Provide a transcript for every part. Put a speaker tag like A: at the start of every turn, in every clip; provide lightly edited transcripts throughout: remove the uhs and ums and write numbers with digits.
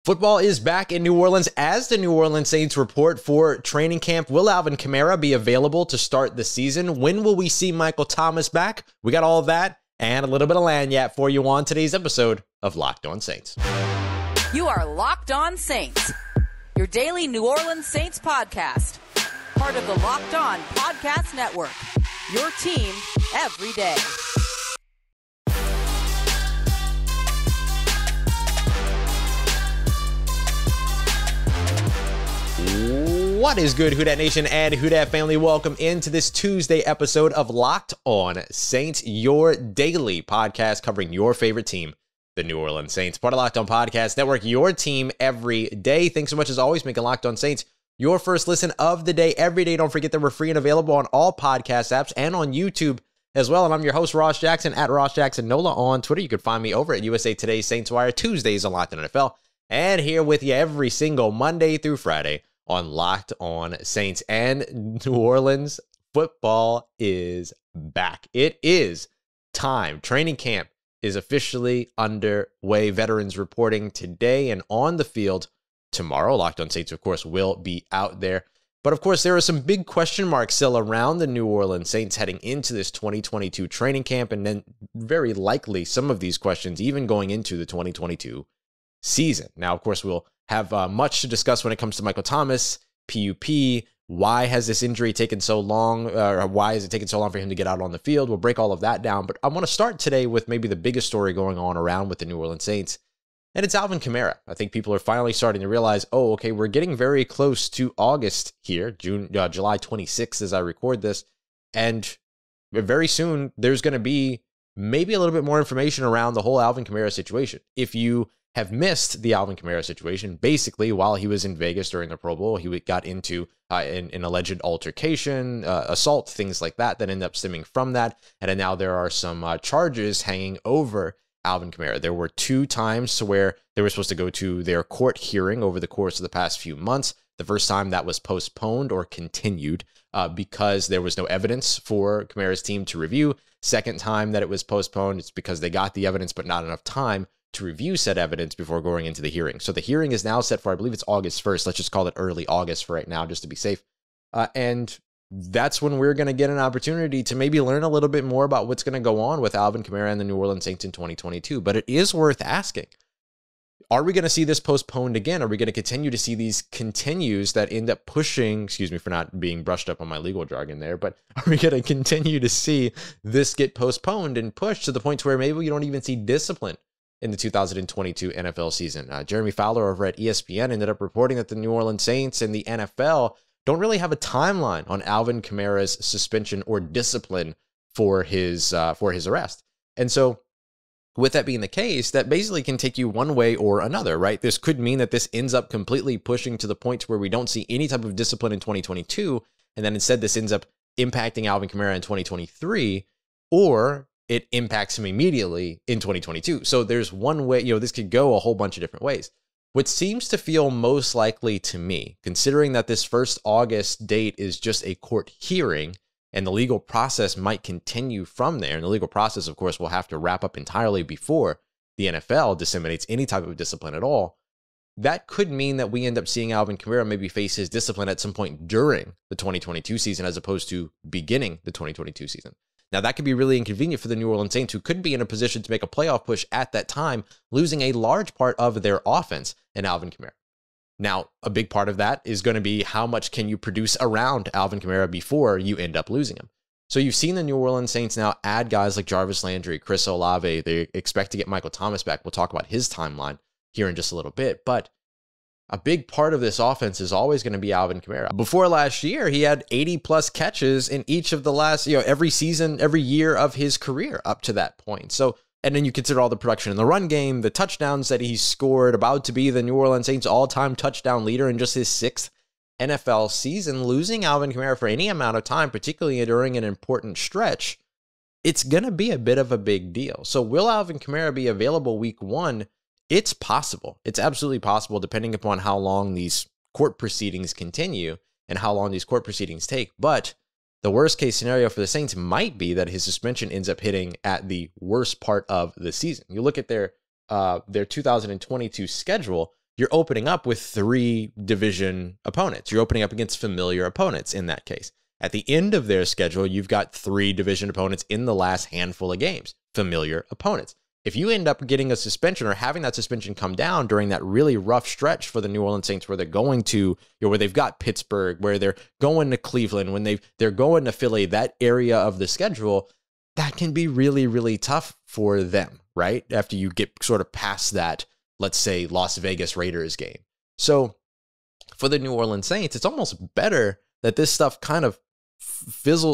A: Football is back in New Orleans as the New Orleans Saints report for training camp. Will Alvin Kamara be available to start the season? When will we see Michael Thomas back? We got all of that and a little bit of lagniappe for you on today's episode of Locked On Saints.
B: You are Locked On Saints, your daily New Orleans Saints podcast. Part of the Locked On Podcast Network, your team every day.
A: What is good, Who Dat Nation and Who Dat family? Welcome into this Tuesday episode of Locked On Saints, your daily podcast covering your favorite team, the New Orleans Saints. Part of Locked On Podcast Network, your team every day. Thanks so much as always, making Locked On Saints your first listen of the day every day. Don't forget that we're free and available on all podcast apps and on YouTube as well. And I'm your host, Ross Jackson, at Ross Jackson Nola on Twitter. You can find me over at USA Today's Saints Wire, Tuesdays on Locked On NFL, and here with you every single Monday through Friday on Locked On Saints. And New Orleans football is back. It is time. Training camp is officially underway. Veterans reporting today and on the field tomorrow. Locked On Saints, of course, will be out there. But of course, there are some big question marks still around the New Orleans Saints heading into this 2022 training camp, and then very likely some of these questions even going into the 2022 season. Now, of course, we'll have much to discuss when it comes to Michael Thomas, PUP. Why has this injury taken so long? Or why has it taken so long for him to get out on the field? We'll break all of that down. But I want to start today with maybe the biggest story going on around with the New Orleans Saints, and it's Alvin Kamara. I think people are finally starting to realize, oh, okay, we're getting very close to August here, July 26th as I record this, and very soon there's going to be maybe a little bit more information around the whole Alvin Kamara situation. If you have missed the Alvin Kamara situation, basically while he was in Vegas during the Pro Bowl, he got into an alleged altercation, assault, things like that ended up stemming from that. And then now there are some charges hanging over Alvin Kamara. There were 2 times to where they were supposed to go to their court hearing over the course of the past few months. The first time that was postponed or continued because there was no evidence for Kamara's team to review. Second time that it was postponed, it's because they got the evidence but not enough time to review said evidence before going into the hearing. So the hearing is now set for, I believe it's August 1st. Let's just call it early August for right now, just to be safe. And that's when we're going to get an opportunity to maybe learn a little bit more about what's going to go on with Alvin Kamara and the New Orleans Saints in 2022. But it is worth asking, are we going to see this postponed again? Are we going to continue to see these continues that end up pushing, excuse me for not being brushed up on my legal jargon there, but are we going to continue to see this get postponed and pushed to the point to where maybe we don't even see discipline in the 2022 NFL season? Jeremy Fowler over at ESPN ended up reporting that the New Orleans Saints and the NFL don't really have a timeline on Alvin Kamara's suspension or discipline for his arrest. And so with that being the case, that basically can take you one way or another, right? This could mean that this ends up completely pushing to the point where we don't see any type of discipline in 2022, and then instead this ends up impacting Alvin Kamara in 2023, or it impacts him immediately in 2022. So there's one way, this could go a whole bunch of different ways. What seems to feel most likely to me, considering that this first August date is just a court hearing and the legal process might continue from there, and the legal process, of course, will have to wrap up entirely before the NFL disseminates any type of discipline at all, that could mean that we end up seeing Alvin Kamara maybe face his discipline at some point during the 2022 season as opposed to beginning the 2022 season. Now, that could be really inconvenient for the New Orleans Saints, who could be in a position to make a playoff push at that time, losing a large part of their offense in Alvin Kamara. Now, a big part of that is going to be how much can you produce around Alvin Kamara before you end up losing him. So you've seen the New Orleans Saints now add guys like Jarvis Landry, Chris Olave. They expect to get Michael Thomas back. We'll talk about his timeline here in just a little bit. But a big part of this offense is always going to be Alvin Kamara. Before last year, he had 80-plus catches in each of the last, every season, every year of his career up to that point. So, and then you consider all the production in the run game, the touchdowns that he scored, about to be the New Orleans Saints all-time touchdown leader in just his 6th NFL season. Losing Alvin Kamara for any amount of time, particularly during an important stretch, it's going to be a bit of a big deal. So will Alvin Kamara be available week 1? It's possible. It's absolutely possible, depending upon how long these court proceedings continue and how long these court proceedings take. But the worst case scenario for the Saints might be that his suspension ends up hitting at the worst part of the season. You look at their 2022 schedule, you're opening up with 3 division opponents. You're opening up against familiar opponents in that case. At the end of their schedule, you've got 3 division opponents in the last handful of games, familiar opponents. If you end up getting a suspension or having that suspension come down during that really rough stretch for the New Orleans Saints, where they're going to, where they've got Pittsburgh, where they're going to Cleveland, when they're going to Philly, that area of the schedule, that can be really, really tough for them, right? After you get sort of past that, let's say, Las Vegas Raiders game. So for the New Orleans Saints, it's almost better that this stuff kind of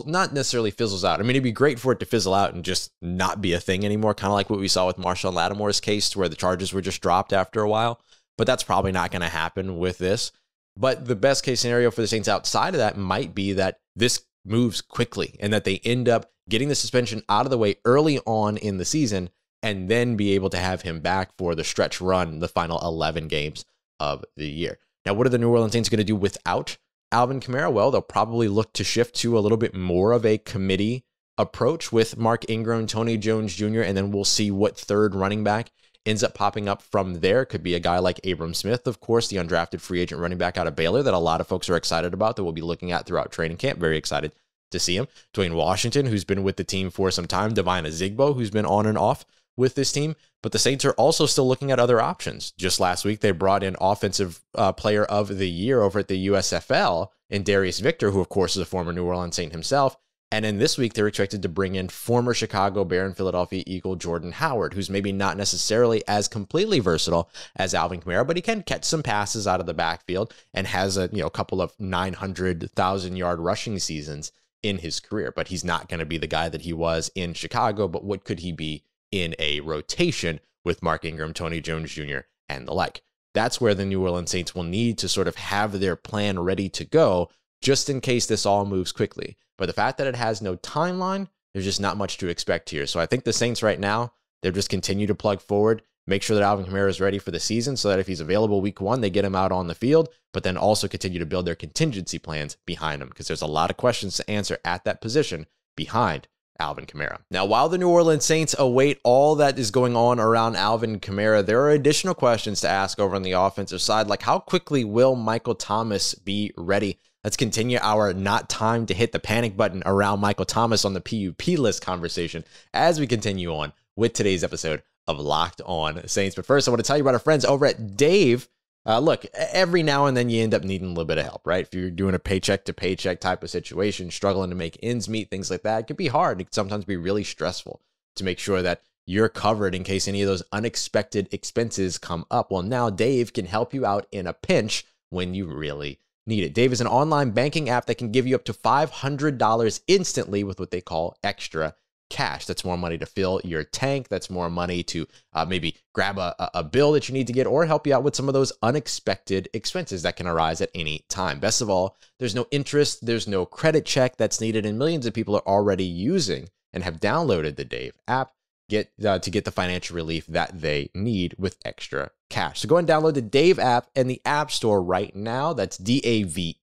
A: not necessarily fizzles out. I mean, it'd be great for it to fizzle out and just not be a thing anymore, kind of like what we saw with Marshawn Lattimore's case, where the charges were just dropped after a while. But that's probably not going to happen with this. But the best case scenario for the Saints outside of that might be that this moves quickly and that they end up getting the suspension out of the way early on in the season and then be able to have him back for the stretch run, the final 11 games of the year. Now, what are the New Orleans Saints going to do without Alvin Kamara? Well, they'll probably look to shift to a little bit more of a committee approach with Mark Ingram, Tony Jones Jr., and then we'll see what third running back ends up popping up from there. Could be a guy like Abram Smith, of course, the undrafted free agent running back out of Baylor that a lot of folks are excited about, that we'll be looking at throughout training camp. Very excited to see him. Dwayne Washington, who's been with the team for some time. Divine Azigbo, who's been on and off with this team. But the Saints are also still looking at other options. Just last week, they brought in Offensive Player of the Year over at the USFL in Darius Victor, who, of course, is a former New Orleans Saint himself. And then this week, they're expected to bring in former Chicago Bear and Philadelphia Eagle Jordan Howard, who's maybe not necessarily as completely versatile as Alvin Kamara, but he can catch some passes out of the backfield and has a couple of 900,000-yard rushing seasons in his career. But he's not going to be the guy that he was in Chicago. But what could he be in a rotation with Mark Ingram, Tony Jones Jr., and the like? That's where the New Orleans Saints will need to sort of have their plan ready to go, just in case this all moves quickly. But the fact that it has no timeline, there's just not much to expect here. So I think the Saints right now, they'll just continue to plug forward, make sure that Alvin Kamara is ready for the season so that if he's available week 1, they get him out on the field, but then also continue to build their contingency plans behind him, because there's a lot of questions to answer at that position behind Alvin Kamara. Now, while the New Orleans Saints await all that is going on around Alvin Kamara, there are additional questions to ask over on the offensive side, like how quickly will Michael Thomas be ready? Let's continue our not time to hit the panic button around Michael Thomas on the PUP list conversation as we continue on with today's episode of Locked On Saints. But first, I want to tell you about our friends over at Dave. Look, every now and then you end up needing a little bit of help, right? If you're doing a paycheck to paycheck type of situation, struggling to make ends meet, things like that, it can be hard. It can sometimes be really stressful to make sure that you're covered in case any of those unexpected expenses come up. Well, now Dave can help you out in a pinch when you really need it. Dave is an online banking app that can give you up to $500 instantly with what they call extra cash. That's more money to fill your tank. That's more money to maybe grab a bill that you need to get, or help you out with some of those unexpected expenses that can arise at any time. Best of all, there's no interest, there's no credit check that's needed, and millions of people are already using and have downloaded the Dave app to get the financial relief that they need with extra cash. So go and download the Dave app in the App Store right now. That's DAVE.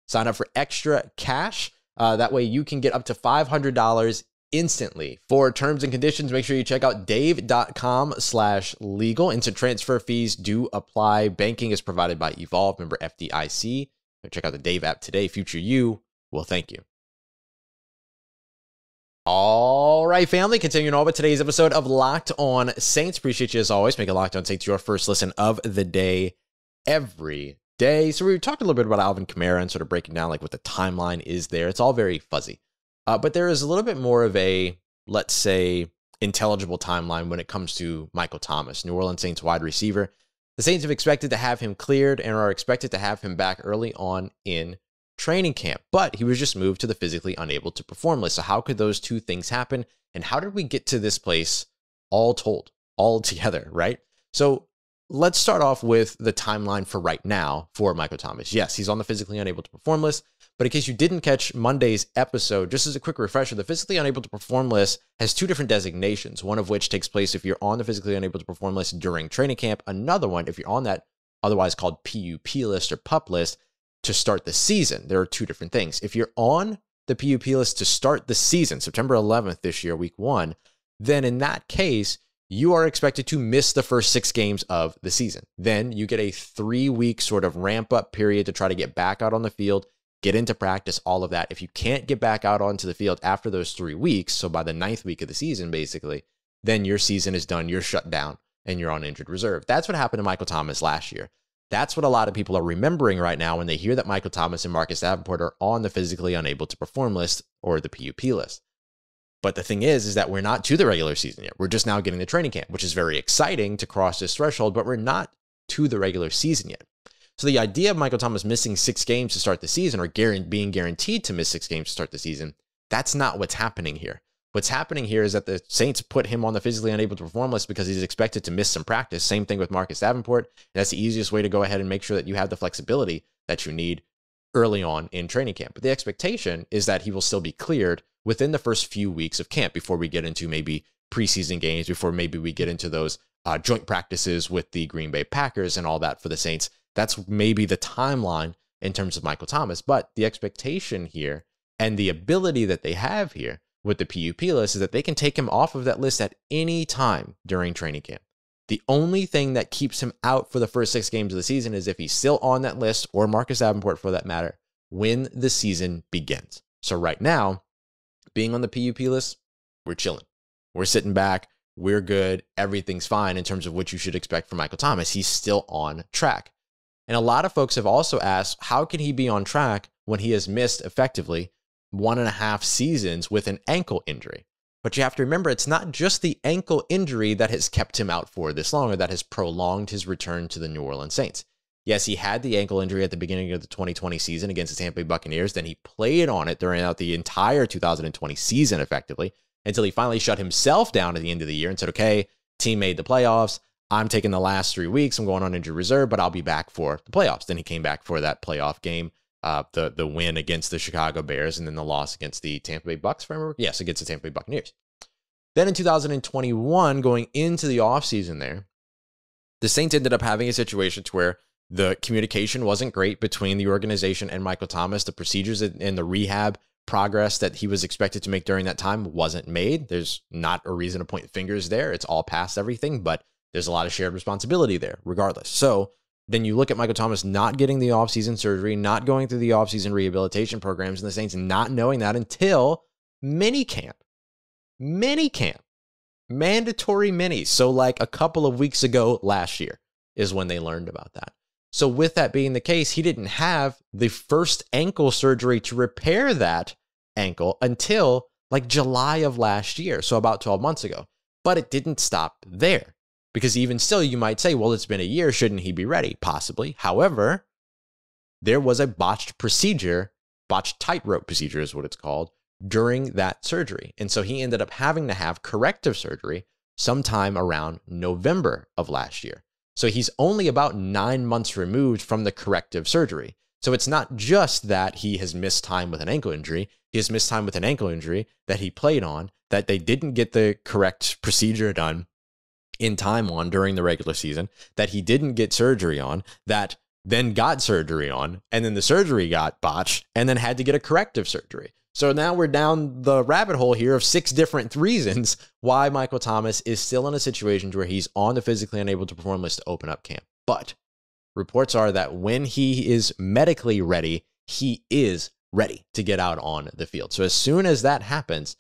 A: Sign up for extra cash. That way you can get up to $500 instantly. For terms and conditions, make sure you check out dave.com/legal. Instant transfer fees do apply. Banking is provided by Evolve, member FDIC. Check out the Dave app today. Future you will thank you. All right, family, continuing on with today's episode of Locked On Saints. Appreciate you as always. Make it Locked On Saints your first listen of the day every day. So we talked a little bit about Alvin Kamara and sort of breaking down like what the timeline is there. It's all very fuzzy. But there is a little bit more of a, let's say, intelligible timeline when it comes to Michael Thomas, New Orleans Saints wide receiver. The Saints have expected to have him cleared and are expected to have him back early on in training camp, but he was just moved to the physically unable to perform list. So how could those two things happen? And how did we get to this place all together, right? So let's start off with the timeline for right now for Michael Thomas. Yes, he's on the physically unable to perform list, but in case you didn't catch Monday's episode, just as a quick refresher, the physically unable to perform list has two different designations, one of which takes place if you're on the physically unable to perform list during training camp, another one if you're on that otherwise called PUP list or PUP list to start the season. There are two different things. If you're on the PUP list to start the season, September 11th this year, week 1, then in that case, you are expected to miss the first 6 games of the season. Then you get a 3-week sort of ramp up period to try to get back out on the field, get into practice, all of that. If you can't get back out onto the field after those 3 weeks, so by the 9th week of the season, basically, then your season is done, you're shut down, and you're on injured reserve. That's what happened to Michael Thomas last year. That's what a lot of people are remembering right now when they hear that Michael Thomas and Marcus Davenport are on the physically unable to perform list or the PUP list. But the thing is that we're not to the regular season yet. We're just now getting the training camp, which is very exciting to cross this threshold, but we're not to the regular season yet. So the idea of Michael Thomas missing 6 games to start the season or being guaranteed to miss 6 games to start the season, that's not what's happening here. What's happening here is that the Saints put him on the physically unable to perform list because he's expected to miss some practice. Same thing with Marcus Davenport. And that's the easiest way to go ahead and make sure that you have the flexibility that you need early on in training camp. But the expectation is that he will still be cleared within the first few weeks of camp before we get into maybe preseason games, before maybe we get into those joint practices with the Green Bay Packers and all that for the Saints. That's maybe the timeline in terms of Michael Thomas. But the expectation here and the ability that they have here with the PUP list is that they can take him off of that list at any time during training camp. The only thing that keeps him out for the first 6 games of the season is if he's still on that list, or Marcus Davenport for that matter, when the season begins. So right now, being on the PUP list, we're chilling. We're sitting back. We're good. Everything's fine in terms of what you should expect from Michael Thomas. He's still on track. And a lot of folks have also asked, how can he be on track when he has missed effectively 1.5 seasons with an ankle injury? But you have to remember, it's not just the ankle injury that has kept him out for this long or that has prolonged his return to the New Orleans Saints. Yes, he had the ankle injury at the beginning of the 2020 season against the Tampa Bay Buccaneers. Then he played on it throughout the entire 2020 season effectively until he finally shut himself down at the end of the year and said, okay, team made the playoffs. I'm taking the last 3 weeks. I'm going on injured reserve, but I'll be back for the playoffs. Then he came back for that playoff game, the win against the Chicago Bears, and then the loss against the Tampa Bay Bucs, if I remember. Yes, against the Tampa Bay Buccaneers. Then in 2021, going into the offseason there, the Saints ended up having a situation to where the communication wasn't great between the organization and Michael Thomas. The procedures and the rehab progress that he was expected to make during that time wasn't made. There's not a reason to point fingers there. It's all past everything, but there's a lot of shared responsibility there regardless. So then you look at Michael Thomas not getting the offseason surgery, not going through the offseason rehabilitation programs, and the Saints not knowing that until minicamp, mandatory minis. So like a couple of weeks ago last year is when they learned about that. So with that being the case, he didn't have the first ankle surgery to repair that ankle until like July of last year. So about 12 months ago. But it didn't stop there. Because even still, you might say, well, it's been a year. Shouldn't he be ready? Possibly. However, there was a botched tightrope procedure is what it's called, during that surgery. And so he ended up having to have corrective surgery sometime around November of last year. So he's only about 9 months removed from the corrective surgery. So it's not just that he has missed time with an ankle injury. He has missed time with an ankle injury that he played on, that they didn't get the correct procedure done in time on during the regular season, that he didn't get surgery on, that then got surgery on, and then the surgery got botched, and then had to get a corrective surgery. So now we're down the rabbit hole here of 6 different reasons why Michael Thomas is still in a situation where he's on the physically unable to perform list to open up camp. But reports are that when he is medically ready, he is ready to get out on the field. So as soon as that happens,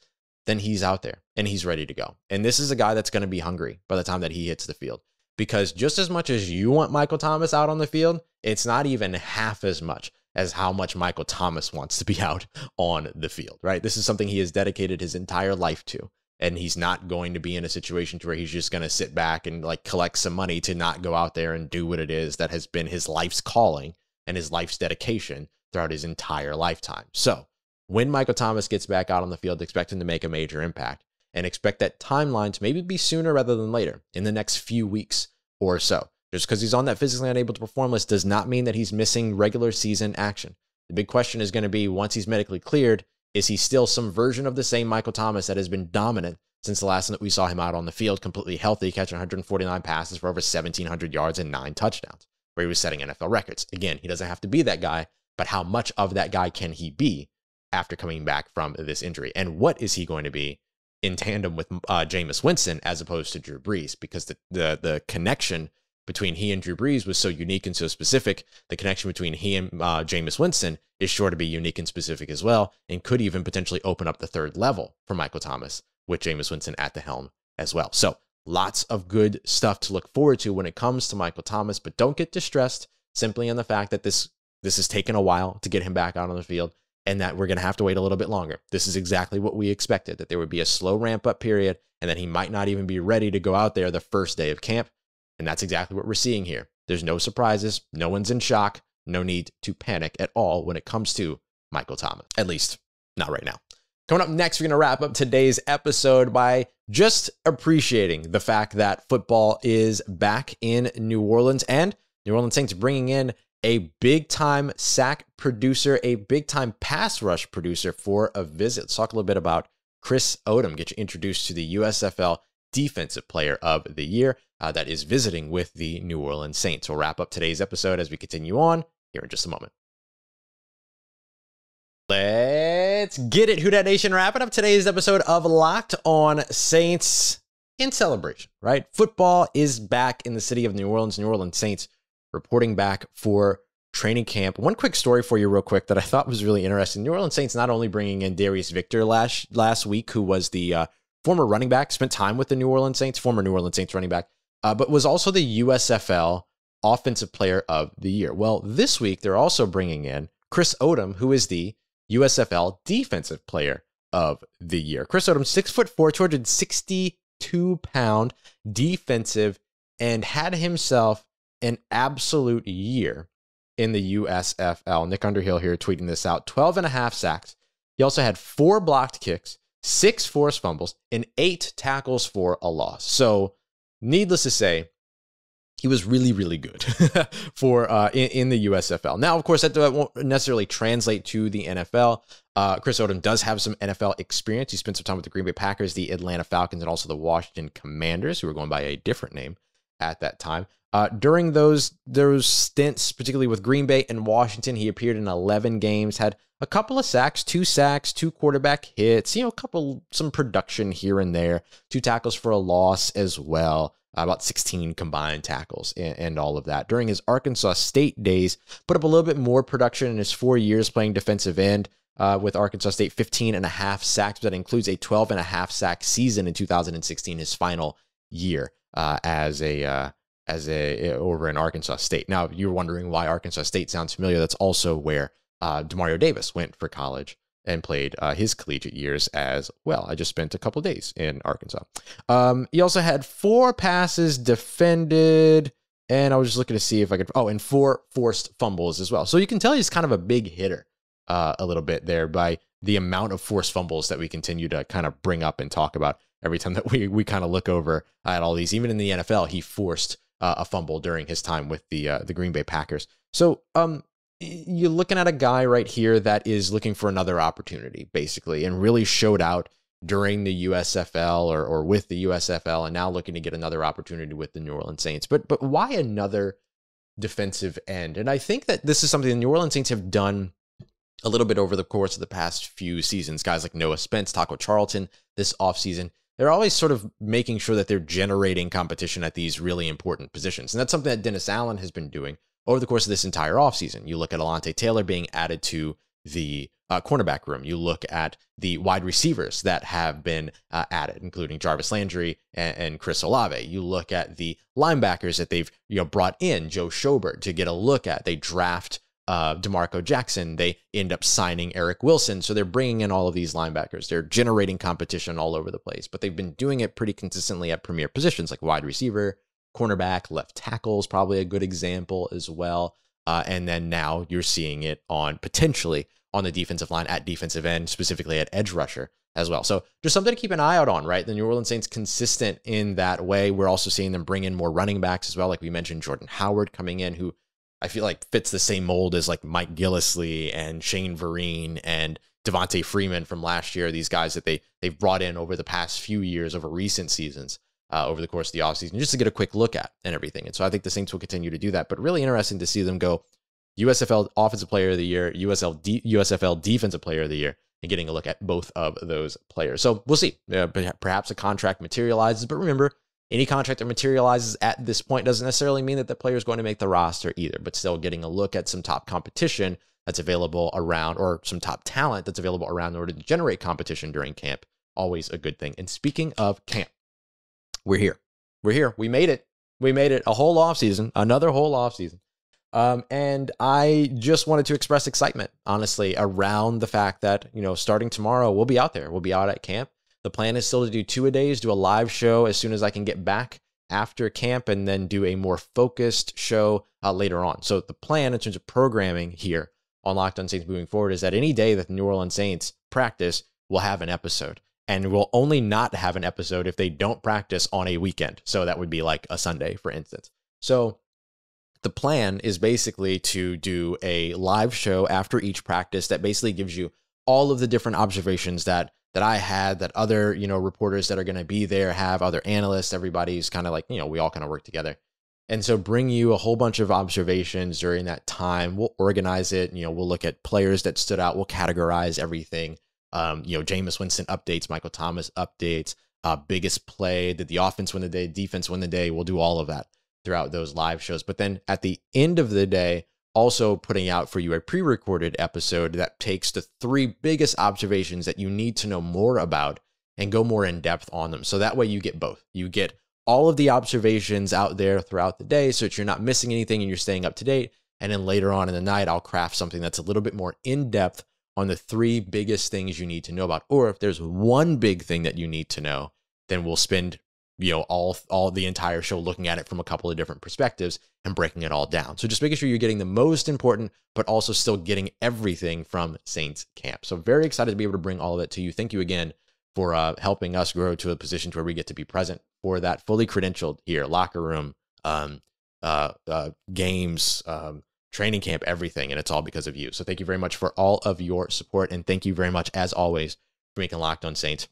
A: then he's out there and he's ready to go. And this is a guy that's going to be hungry by the time that he hits the field. Because just as much as you want Michael Thomas out on the field, it's not even half as much as how much Michael Thomas wants to be out on the field, right? This is something he has dedicated his entire life to. And he's not going to be in a situation to where he's just going to sit back and like collect some money to not go out there and do what it is that has been his life's calling and his life's dedication throughout his entire lifetime. So when Michael Thomas gets back out on the field, expect him to make a major impact, and expect that timeline to maybe be sooner rather than later, in the next few weeks or so. Just because he's on that physically unable to perform list does not mean that he's missing regular season action. The big question is going to be, once he's medically cleared, is he still some version of the same Michael Thomas that has been dominant since the last time that we saw him out on the field, completely healthy, catching 149 passes for over 1,700 yards and 9 touchdowns, where he was setting NFL records? Again, he doesn't have to be that guy, but how much of that guy can he be after coming back from this injury? And what is he going to be in tandem with Jameis Winston as opposed to Drew Brees, because the connection between he and Drew Brees was so unique and so specific. The connection between he and Jameis Winston is sure to be unique and specific as well, and could even potentially open up the third level for Michael Thomas with Jameis Winston at the helm as well. So lots of good stuff to look forward to when it comes to Michael Thomas, but don't get distressed simply on the fact that this has taken a while to get him back out on the field, and that we're going to have to wait a little bit longer. This is exactly what we expected, that there would be a slow ramp-up period, and that he might not even be ready to go out there the first day of camp, and that's exactly what we're seeing here. There's no surprises, no one's in shock, no need to panic at all when it comes to Michael Thomas, at least not right now. Coming up next, we're going to wrap up today's episode by just appreciating the fact that football is back in New Orleans, and New Orleans Saints bringing in a big-time sack producer, a big-time pass rush producer for a visit. Let's talk a little bit about Chris Odom, get you introduced to the USFL Defensive Player of the Year that is visiting with the New Orleans Saints. We'll wrap up today's episode as we continue on here in just a moment. Let's get it, Who Dat Nation. Wrapping up today's episode of Locked On Saints in celebration, right? Football is back in the city of New Orleans. New Orleans Saints reporting back for training camp. One quick story for you real quick that I thought was really interesting. New Orleans Saints not only bringing in Darius Victor last week, who was the former running back, spent time with the New Orleans Saints, former New Orleans Saints running back, but was also the USFL Offensive Player of the Year. Well, this week they're also bringing in Chris Odom, who is the USFL Defensive Player of the Year. Chris Odom, 6'4", 262-pound defensive, and had himself an absolute year in the USFL. Nick Underhill here tweeting this out. 12.5 sacks. He also had 4 blocked kicks, 6 forced fumbles, and 8 tackles for a loss. So, needless to say, he was really, really good for in the USFL. Now, of course, that won't necessarily translate to the NFL. Chris Odom does have some NFL experience. He spent some time with the Green Bay Packers, the Atlanta Falcons, and also the Washington Commanders, who were going by a different name at that time. During those stints, particularly with Green Bay and Washington, he appeared in 11 games, had a couple of sacks, 2 quarterback hits, some production here and there, 2 tackles for a loss as well, about 16 combined tackles and all of that. During his Arkansas State days, put up a little bit more production in his 4 years playing defensive end with Arkansas State, 15.5 sacks. That includes a 12.5 sack season in 2016, his final year as over in Arkansas State. Now, you're wondering why Arkansas State sounds familiar. That's also where Demario Davis went for college and played his collegiate years as well. I just spent a couple days in Arkansas. He also had 4 passes defended, and I was just looking to see if I could, and 4 forced fumbles as well. So you can tell he's kind of a big hitter a little bit there by the amount of forced fumbles that we continue to kind of bring up and talk about every time that we kind of look over at all these. Even in the NFL, he forced a fumble during his time with the Green Bay Packers. So you're looking at a guy right here that is looking for another opportunity, basically, and really showed out during the USFL or with the USFL, and now looking to get another opportunity with the New Orleans Saints. But why another defensive end? And I think that this is something the New Orleans Saints have done a little bit over the course of the past few seasons. Guys like Noah Spence, Taco Charlton this offseason, they're always sort of making sure that they're generating competition at these really important positions. And that's something that Dennis Allen has been doing over the course of this entire offseason. You look at Alante Taylor being added to the cornerback room. You look at the wide receivers that have been added, including Jarvis Landry and Chris Olave. You look at the linebackers that they've brought in, Joe Schobert, to get a look at. They draft DeMarco Jackson. They end up signing Eric Wilson. So they're bringing in all of these linebackers. They're generating competition all over the place, but they've been doing it pretty consistently at premier positions like wide receiver, cornerback, left tackle is probably a good example as well. And then now you're seeing it potentially on the defensive line at defensive end, specifically at edge rusher as well. So just something to keep an eye out on, right? The New Orleans Saints consistent in that way. We're also seeing them bring in more running backs as well. Like we mentioned, Jordan Howard coming in, who I feel like fits the same mold as like Mike Gillislee and Shane Vereen and Devontae Freeman from last year. These guys that they've brought in over the past few years, over recent seasons, over the course of the offseason, just to get a quick look at and everything. And so I think the Saints will continue to do that, but really interesting to see them go USFL Offensive Player of the Year, USFL Defensive Player of the Year, and getting a look at both of those players. So we'll see. Perhaps a contract materializes, but remember, any contract that materializes at this point doesn't necessarily mean that the player is going to make the roster either, but still getting a look at some top competition that's available around, or some top talent that's available around in order to generate competition during camp. Always a good thing. And speaking of camp, we're here. We made it. A whole offseason, another whole offseason. And I just wanted to express excitement, honestly, around the fact that, starting tomorrow, we'll be out there. We'll be out at camp. The plan is still to do 2-a-days, do a live show as soon as I can get back after camp, and then do a more focused show later on. So the plan in terms of programming here on Locked On Saints moving forward is that any day that the New Orleans Saints practice, we'll have an episode. And we'll only not have an episode if they don't practice on a weekend. So that would be like a Sunday, for instance. So the plan is basically to do a live show after each practice that basically gives you all of the different observations that I had, that other, reporters that are going to be there have, other analysts, everybody's kind of like, we all kind of work together. And so bring you a whole bunch of observations during that time. We'll organize it. We'll look at players that stood out. We'll categorize everything. Jameis Winston updates, Michael Thomas updates, biggest play, did the offense win the day, defense win the day. We'll do all of that throughout those live shows. But then at the end of the day, also putting out for you a pre-recorded episode that takes the 3 biggest observations that you need to know more about and go more in depth on them. So that way you get both. You get all of the observations out there throughout the day so that you're not missing anything and you're staying up to date. And then later on in the night, I'll craft something that's a little bit more in depth on the 3 biggest things you need to know about. Or if there's one big thing that you need to know, then we'll spend, all the entire show looking at it from a couple of different perspectives and breaking it all down. So just making sure you're getting the most important, but also still getting everything from Saints camp. So very excited to be able to bring all of it to you. Thank you again for helping us grow to a position to where we get to be present for that, fully credentialed here, locker room, games, training camp, everything. And it's all because of you. So thank you very much for all of your support. And thank you very much, as always, for making Locked On Saints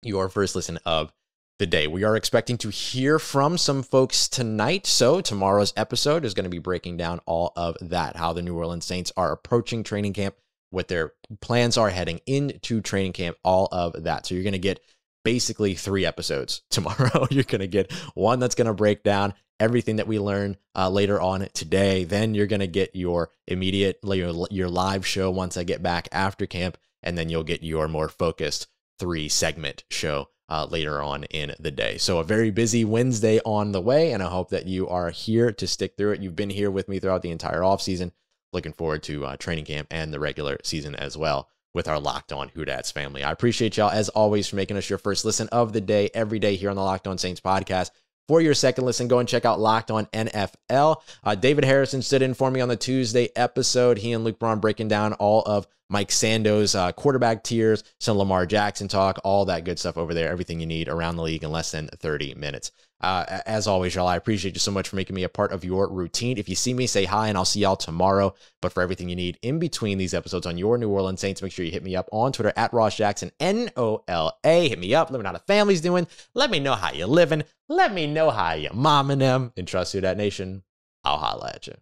A: your first listen of the day. We are expecting to hear from some folks tonight. So tomorrow's episode is going to be breaking down all of that, how the New Orleans Saints are approaching training camp, what their plans are heading into training camp, all of that. So you're going to get basically 3 episodes tomorrow. You're going to get one that's going to break down everything that we learn later on today. Then you're going to get your immediate, your live show once I get back after camp. And then you'll get your more focused 3-segment show later on in the day. So a very busy Wednesday on the way, and I hope that you are here to stick through it. You've been here with me throughout the entire offseason. Looking forward to training camp and the regular season as well with our Locked On Who Dats family. I appreciate y'all, as always, for making us your first listen of the day every day here on the Locked On Saints podcast. For your second listen, go and check out Locked On NFL. David Harrison stood in for me on the Tuesday episode. He and Luke Braun breaking down all of Mike Sando's quarterback tiers, some Lamar Jackson talk, all that good stuff over there. Everything you need around the league in less than 30 minutes. As always, y'all, I appreciate you so much for making me a part of your routine. If you see me, say hi, and I'll see y'all tomorrow. But for everything you need in between these episodes on your New Orleans Saints, make sure you hit me up on Twitter at Ross Jackson, NOLA. Hit me up. Let me know how the family's doing. Let me know how you're living. Let me know how your mom and them. And trust Who Dat Nation. I'll holla at you.